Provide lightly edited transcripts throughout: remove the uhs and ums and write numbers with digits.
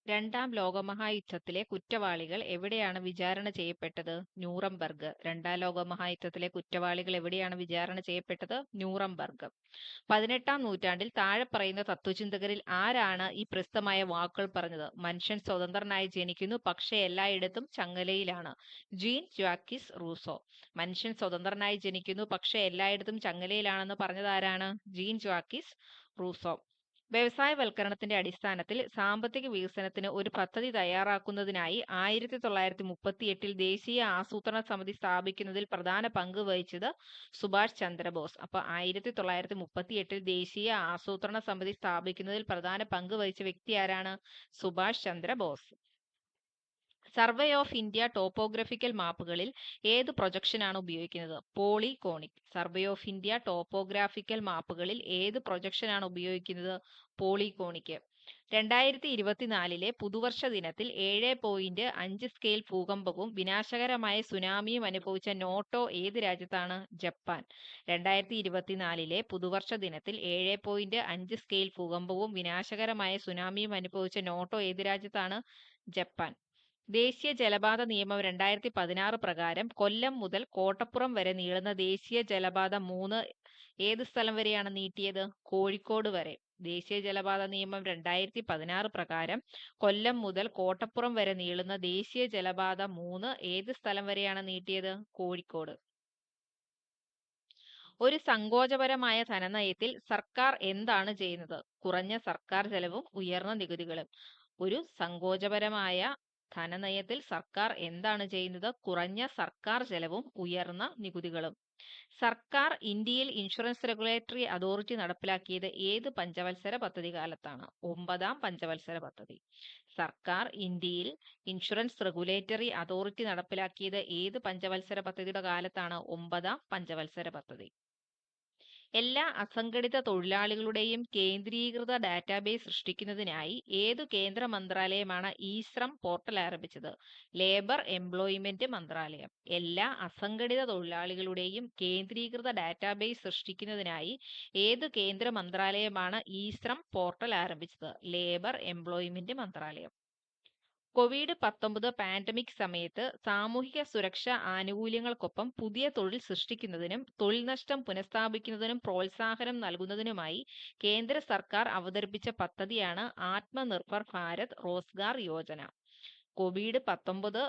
രണ്ടാം ലോകമഹായുദ്ധത്തിലെ കുറ്റവാളികൾ എവിടെയാണ് വിചാരണ ചെയ്യപ്പെട്ടത്? ന്യൂറംബർഗ്. രണ്ടാം ലോകമഹായുദ്ധത്തിലെ കുറ്റവാളികൾ എവിടെയാണ് വിചാരണ ചെയ്യപ്പെട്ടത്? ന്യൂറംബർഗ്. 18-ാം നൂറ്റാണ്ടിൽ താഴെ പറയുന്ന തത്വചിന്തകരിൽ ആരാണ് ഈ പ്രസിദ്ധമായ വാക്കുകൾ പറഞ്ഞത്? മനുഷ്യൻ സ്വതന്ത്രനായി ജനിക്കുന്നു, പക്ഷേ എല്ലായിടത്തും ചങ്ങലയിലാണ്. Gene Jacques Rousseau. മനുഷ്യൻ സ്വതന്ത്രനായി ജനിക്കുന്നു, പക്ഷേ എല്ലായിടത്തും ചങ്ങലയിലാണെന്ന് പറഞ്ഞത് ആരാണ്? Gene Jacques Rousseau. വ്യവസായവൽക്കരണത്തിന്റെ അടിസ്ഥാനത്തിൽ സാമ്പത്തിക വികസനത്തിന് ഒരു പദ്ധതി തയ്യാറാക്കുന്നതിനായി 1938 ദേശീയ ആസൂത്രണ സമിതി സ്ഥാപിക്കുന്നതിൽ പ്രധാന പങ്ക് വഹിച്ചത് സുഭാഷ് ചന്ദ്രബോസ്. അപ്പൊ 1938 ദേശീയ ആസൂത്രണ സമിതി സ്ഥാപിക്കുന്നതിൽ പ്രധാന പങ്ക് വഹിച്ച വ്യക്തി ആരാണ്? Subhash Chandrabose. Survey of India topographical മാപ്പുകളിൽ ഏത് പ്രൊജക്ഷനാണ് ഉപയോഗിക്കുന്നത്? Polyconic. Survey of India topographical മാപ്പുകളിൽ ഏത് പ്രൊജക്ഷനാണ് ഉപയോഗിക്കുന്നത്? പോളികോണിക്. 2024 പുതുവർഷ ദിനത്തിൽ 7.5 സ്കെയിൽ ഭൂകമ്പവും വിനാശകരമായ സുനാമിയും അനുഭവിച്ച നോട്ടോ ഏത് രാജ്യത്താണ്? ജപ്പാൻ. 2024 പുതുവർഷ ദിനത്തിൽ 7.5 സ്കെയിൽ ഭൂകമ്പവും വിനാശകരമായ സുനാമിയും അനുഭവിച്ച നോട്ടോ ഏത് രാജ്യത്താണ്? ജപ്പാൻ. ദേശീയ ജലപാത നിയമം 2016 പ്രകാരം കൊല്ലം മുതൽ കോട്ടപ്പുറം വരെ നീളുന്ന ദേശീയ ജലപാത 3 ഏത് സ്ഥലം വരെയാണ് നീട്ടിയത്? കോഴിക്കോട് വരെ. ദേശീയ ജലപാത നിയമം 2016 പ്രകാരം കൊല്ലം മുതൽ കോട്ടപ്പുറം വരെ നീളുന്ന ദേശീയ ജലപാത 3 ഏത് സ്ഥലം വരെയാണ് നീട്ടിയത്? കോഴിക്കോട്. ഒരു സങ്കോചപരമായ ധനനയത്തിൽ സർക്കാർ എന്താണ് ചെയ്യുന്നത്? കുറഞ്ഞ സർക്കാർ ചെലവും ഉയർന്ന നികുതികളും. ഒരു സങ്കോചപരമായ ധനനയത്തിൽ സർക്കാർ എന്താണ് ചെയ്യുന്നത്? കുറഞ്ഞ സർക്കാർ ചെലവും ഉയർന്ന നികുതികളും. സർക്കാർ ഇന്ത്യയിൽ ഇൻഷുറൻസ് റെഗുലേറ്ററി അതോറിറ്റി നടപ്പിലാക്കിയത് ഏത് പഞ്ചവത്സര പദ്ധതി കാലത്താണ്? 9-ാം പഞ്ചവത്സര പദ്ധതി. സർക്കാർ ഇന്ത്യയിൽ ഇൻഷുറൻസ് റെഗുലേറ്ററി അതോറിറ്റി നടപ്പിലാക്കിയത് ഏത് പഞ്ചവത്സര പദ്ധതിയുടെ കാലത്താണ്? 9-ാം പഞ്ചവത്സര പദ്ധതി. എല്ലാ അസംഘടിത തൊഴിലാളികളുടെയും കേന്ദ്രീകൃത ഡാറ്റാബേസ് സൃഷ്ടിക്കുന്നതിനായി ഏതു കേന്ദ്ര മന്ത്രാലയമാണ് ഇ-ശ്രം പോർട്ടൽ ആരംഭിച്ചത്? ലേബർ എംപ്ലോയ്മെന്റ് മന്ത്രാലയം. എല്ലാ അസംഘടിത തൊഴിലാളികളുടെയും കേന്ദ്രീകൃത ഡാറ്റാബേസ് സൃഷ്ടിക്കുന്നതിനായി ഏതു കേന്ദ്ര മന്ത്രാലയമാണ് ഇ-ശ്രം പോർട്ടൽ ആരംഭിച്ചത്? ലേബർ എംപ്ലോയ്മെന്റ് മന്ത്രാലയം. COVID-19 പാൻഡമിക് സമയത്ത് സാമൂഹിക സുരക്ഷാ ആനുകൂല്യങ്ങൾക്കൊപ്പം പുതിയ തൊഴിൽ സൃഷ്ടിക്കുന്നതിനും തൊഴിൽ നഷ്ടം പുനഃസ്ഥാപിക്കുന്നതിനും പ്രോത്സാഹനം നൽകുന്നതിനുമായി കേന്ദ്ര സർക്കാർ അവതരിപ്പിച്ച പദ്ധതിയാണ് ആത്മനിർഭർ ഭാരത് റോസ്ഗാർ യോജന. COVID-19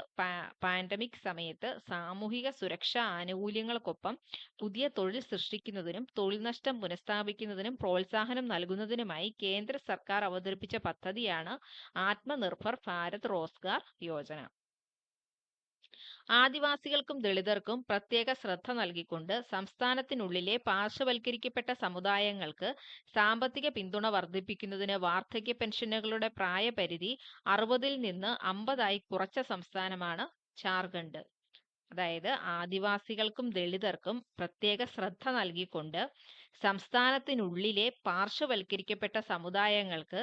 പാൻഡമിക് സമയത്ത് സാമൂഹിക സുരക്ഷാ ആനുകൂല്യങ്ങൾക്കൊപ്പം പുതിയ തൊഴിൽ സൃഷ്ടിക്കുന്നതിനും തൊഴിൽ നഷ്ടം പുനഃസ്ഥാപിക്കുന്നതിനും പ്രോത്സാഹനം നൽകുന്നതിനുമായി കേന്ദ്ര സർക്കാർ അവതരിപ്പിച്ച പദ്ധതിയാണ് ആത്മനിർഭർ ഭാരത് റോസ്ഗാർ യോജന. ആദിവാസികൾക്കും ദളിതർക്കും പ്രത്യേക ശ്രദ്ധ നൽകിക്കൊണ്ട് സംസ്ഥാനത്തിനുള്ളിലെ പാർശ്വവൽക്കരിക്കപ്പെട്ട സമുദായങ്ങൾക്ക് സാമ്പത്തിക പിന്തുണ വർദ്ധിപ്പിക്കുന്നതിന് വാർദ്ധക്യ പെൻഷനുകളുടെ പ്രായപരിധി 60-ൽ നിന്ന് 50-ആയി കുറച്ച സംസ്ഥാനമാണ് ജാർഖണ്ഡ്. അതായത് ആദിവാസികൾക്കും ദളിതർക്കും പ്രത്യേക ശ്രദ്ധ നൽകിക്കൊണ്ട് സംസ്ഥാനത്തിനുള്ളിലെ പാർശ്വവൽക്കരിക്കപ്പെട്ട സമുദായങ്ങൾക്ക്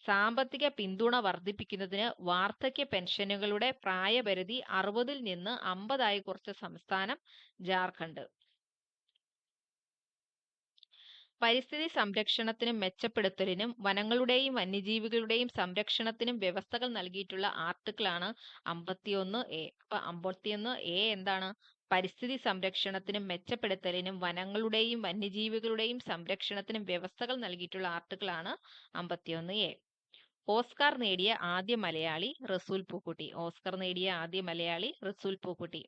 സാമ്പത്തിക പിന്തുണ വർദ്ധിപ്പിക്കുന്നതിന് വാർദ്ധക്യ പെൻഷനുകളുടെ പ്രായപരിധി 60-ൽ നിന്ന് 50-ആയി കുറച്ച സംസ്ഥാനം ജാർഖണ്ഡ്. പരിസ്ഥിതി സംരക്ഷണത്തിനും മെച്ചപ്പെടുത്തലിനും വനങ്ങളുടെയും വന്യജീവികളുടെയും സംരക്ഷണത്തിനും വ്യവസ്ഥകൾ നൽകിയിട്ടുള്ള ആർട്ടിക്കിളാണ് 51A. അപ്പൊ 51A എന്താണ്? പരിസ്ഥിതി സംരക്ഷണത്തിനും മെച്ചപ്പെടുത്തലിനും വനങ്ങളുടെയും വന്യജീവികളുടെയും സംരക്ഷണത്തിനും വ്യവസ്ഥകൾ നൽകിയിട്ടുള്ള ആർട്ടിക്കിളാണ് 51A. ഓസ്കാർ നേടിയ ആദ്യ മലയാളി റസൂൽ പൂക്കുട്ടി. ഓസ്കർ നേടിയ ആദ്യ മലയാളി റസൂൽ പൂക്കുട്ടി.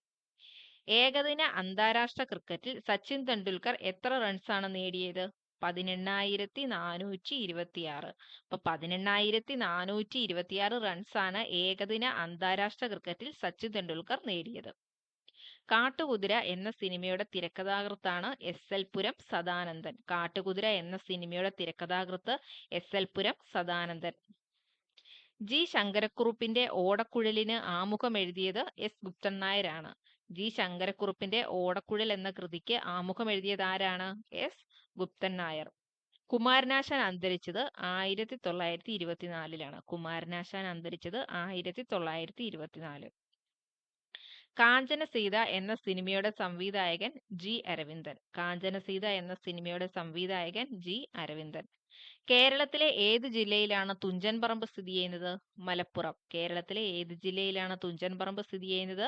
ഏകദിന അന്താരാഷ്ട്ര ക്രിക്കറ്റിൽ സച്ചിൻ തെണ്ടുൽക്കർ എത്ര റൺസാണ് നേടിയത്? 18,426. അപ്പൊ 18,426 റൺസാണ് ഏകദിന അന്താരാഷ്ട്ര ക്രിക്കറ്റിൽ സച്ചിൻ തെണ്ടുൽക്കർ നേടിയത്. കാട്ടുകുതിര എന്ന സിനിമയുടെ തിരക്കഥാകൃത്താണ് S.L. പുരം സദാനന്ദൻ. കാട്ടുകുതിര എന്ന സിനിമയുടെ തിരക്കഥാകൃത്ത് S.L. പുരം സദാനന്ദൻ. ജി ശങ്കരക്കുറുപ്പിന്റെ ഓടക്കുഴലിന് ആമുഖം എഴുതിയത് എസ് ഗുപ്തൻ നായരാണ്. ജി ശങ്കരക്കുറുപ്പിന്റെ ഓടക്കുഴൽ എന്ന കൃതിക്ക് ആമുഖം എഴുതിയത് ആരാണ്? എസ് ഗുപ്തൻ നായർ. കുമാരനാശാൻ അന്തരിച്ചത് 1924-ലാണ്. കുമാരനാശാൻ അന്തരിച്ചത് 1924. കാഞ്ചനസീത എന്ന സിനിമയുടെ സംവിധായകൻ ജി അരവിന്ദൻ. കാഞ്ചനസീത എന്ന സിനിമയുടെ സംവിധായകൻ ജി അരവിന്ദൻ. കേരളത്തിലെ ഏത് ജില്ലയിലാണ് തുഞ്ചൻ പറമ്പ് സ്ഥിതി ചെയ്യുന്നത്? മലപ്പുറം. കേരളത്തിലെ ഏത് ജില്ലയിലാണ് തുഞ്ചൻ പറമ്പ് സ്ഥിതി ചെയ്യുന്നത്?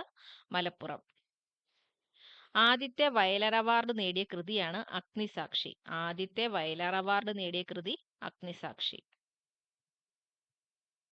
മലപ്പുറം. ആദ്യത്തെ വയലാർ അവാർഡ് നേടിയ കൃതിയാണ് അഗ്നിസാക്ഷി. ആദ്യത്തെ വയലാർ അവാർഡ് നേടിയ കൃതി അഗ്നിസാക്ഷി.